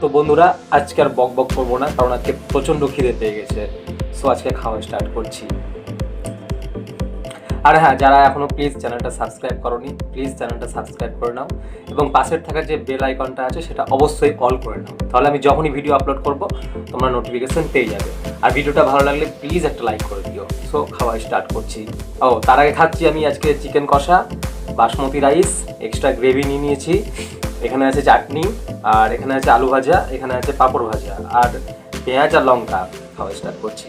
তো বন্ধুরা আজকে আর বক বক করবো না, কারণ আজকে প্রচণ্ড খিদে পেয়ে গেছে। সো আজকে খাওয়া স্টার্ট করছি। আর হ্যাঁ, যারা এখনও প্লিজ চ্যানেলটা সাবস্ক্রাইব করোনি, প্লিজ চ্যানেলটা সাবস্ক্রাইব করে নাও এবং পাশের থাকা যে বেল আইকনটা আছে সেটা অবশ্যই অল করে নাও, তাহলে আমি যখনই ভিডিও আপলোড করব তোমরা নোটিফিকেশন পেয়ে যাবে। আর ভিডিওটা ভালো লাগলে প্লিজ একটা লাইক করে দিও। সো খাওয়া স্টার্ট করছি। তার আগে খাচ্ছি আমি আজকে চিকেন কষা, বাসমতি রাইস, এক্সট্রা গ্রেভি নিয়ে নিয়েছি, এখানে আছে চাটনি, আর এখানে আছে আলু ভাজা, এখানে আছে পাঁপড় ভাজা আর পেঁয়াজ আর লঙ্কা। খাওয়া স্টার্ট করছি।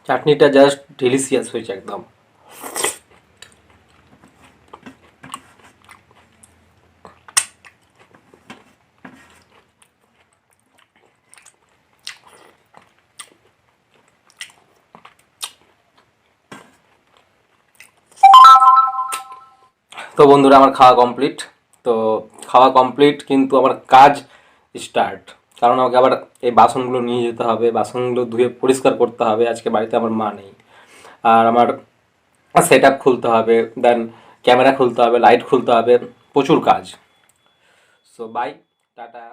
চাটনিটা জাস্ট ডেলিশিয়াস হয়েছে একদম। তো বন্ধুরা আমার খাওয়া কমপ্লিট। তো খাওয়া কমপ্লিট কিন্তু আমার কাজ স্টার্ট, কারণ আমাকে আবার এই বাসনগুলো নিয়ে যেতে হবে, বাসনগুলো ধুয়ে পরিষ্কার করতে হবে। আজকে বাড়িতে আমার মা নেই, আর আমার সেট আপ খুলতে হবে, দেন ক্যামেরা খুলতে হবে, লাইট খুলতে হবে, প্রচুর কাজ। So bye, tata.